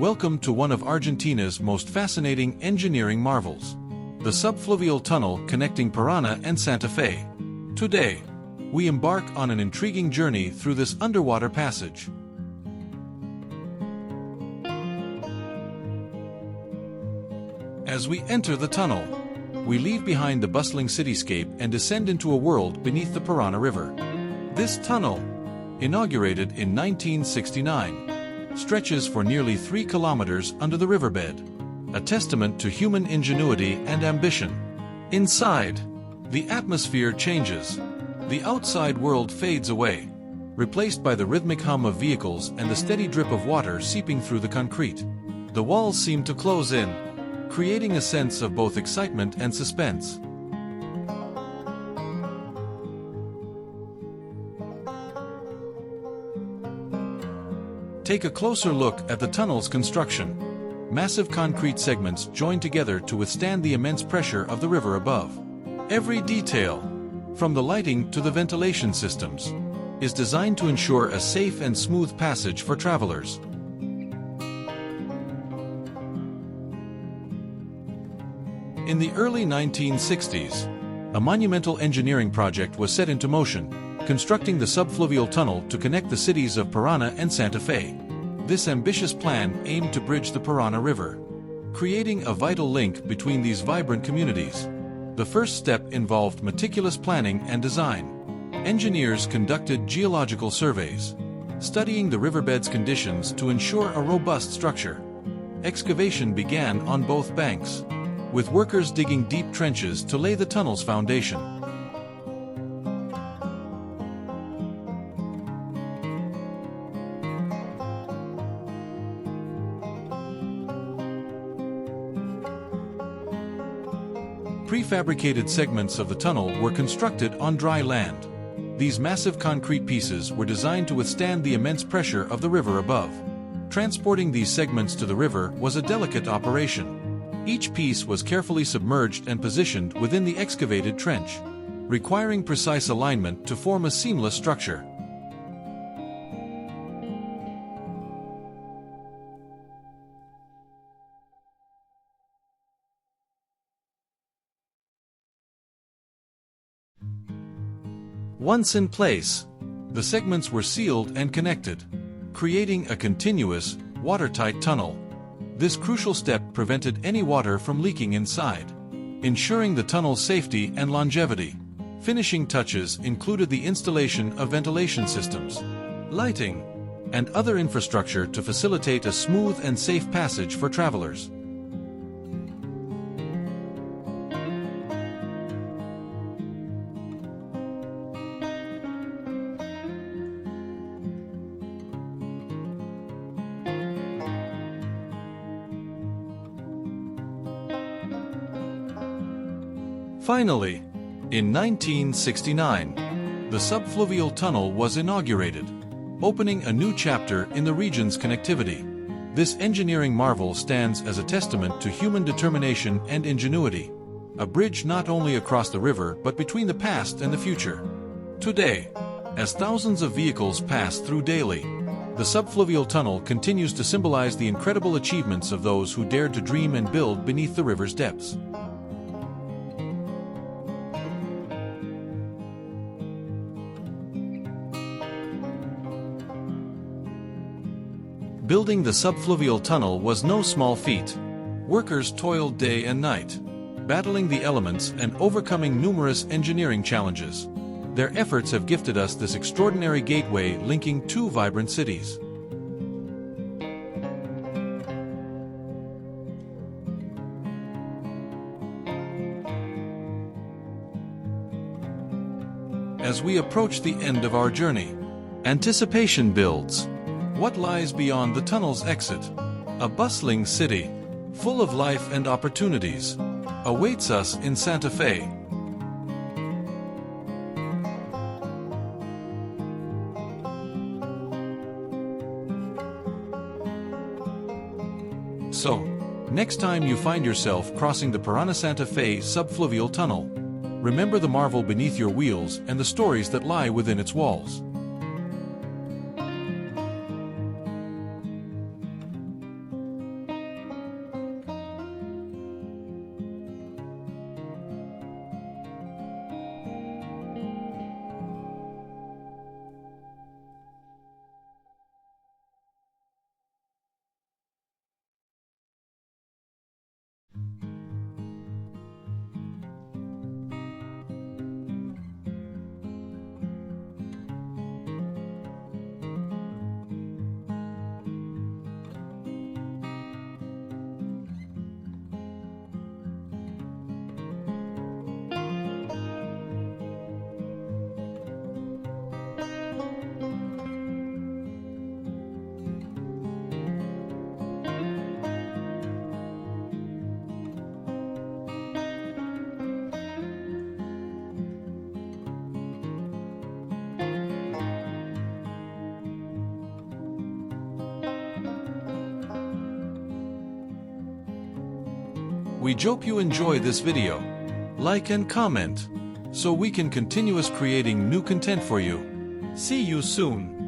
Welcome to one of Argentina's most fascinating engineering marvels, the Subfluvial Tunnel connecting Paraná and Santa Fe. Today, we embark on an intriguing journey through this underwater passage. As we enter the tunnel, we leave behind the bustling cityscape and descend into a world beneath the Paraná River. This tunnel, inaugurated in 1969, stretches for nearly 3 kilometers under the riverbed, a testament to human ingenuity and ambition. Inside, the atmosphere changes. The outside world fades away, replaced by the rhythmic hum of vehicles and the steady drip of water seeping through the concrete. The walls seem to close in, creating a sense of both excitement and suspense. Take a closer look at the tunnel's construction. Massive concrete segments join together to withstand the immense pressure of the river above. Every detail, from the lighting to the ventilation systems, is designed to ensure a safe and smooth passage for travelers. In the early 1960s, a monumental engineering project was set into motion, constructing the Subfluvial Tunnel to connect the cities of Paraná and Santa Fe. This ambitious plan aimed to bridge the Paraná River, creating a vital link between these vibrant communities. The first step involved meticulous planning and design. Engineers conducted geological surveys, studying the riverbed's conditions to ensure a robust structure. Excavation began on both banks, with workers digging deep trenches to lay the tunnel's foundation. Prefabricated segments of the tunnel were constructed on dry land. These massive concrete pieces were designed to withstand the immense pressure of the river above. Transporting these segments to the river was a delicate operation. Each piece was carefully submerged and positioned within the excavated trench, requiring precise alignment to form a seamless structure. Once in place, the segments were sealed and connected, creating a continuous, watertight tunnel. This crucial step prevented any water from leaking inside, ensuring the tunnel's safety and longevity. Finishing touches included the installation of ventilation systems, lighting, and other infrastructure to facilitate a smooth and safe passage for travelers. Finally, in 1969, the Subfluvial Tunnel was inaugurated, opening a new chapter in the region's connectivity. This engineering marvel stands as a testament to human determination and ingenuity, a bridge not only across the river but between the past and the future. Today, as thousands of vehicles pass through daily, the Subfluvial Tunnel continues to symbolize the incredible achievements of those who dared to dream and build beneath the river's depths. Building the Subfluvial Tunnel was no small feat. Workers toiled day and night, battling the elements and overcoming numerous engineering challenges. Their efforts have gifted us this extraordinary gateway linking two vibrant cities. As we approach the end of our journey, anticipation builds. What lies beyond the tunnel's exit? A bustling city, full of life and opportunities, awaits us in Santa Fe. So, next time you find yourself crossing the Paraná Santa Fe Subfluvial Tunnel, remember the marvel beneath your wheels and the stories that lie within its walls. We hope you enjoy this video. Like and comment, so we can continue creating new content for you. See you soon.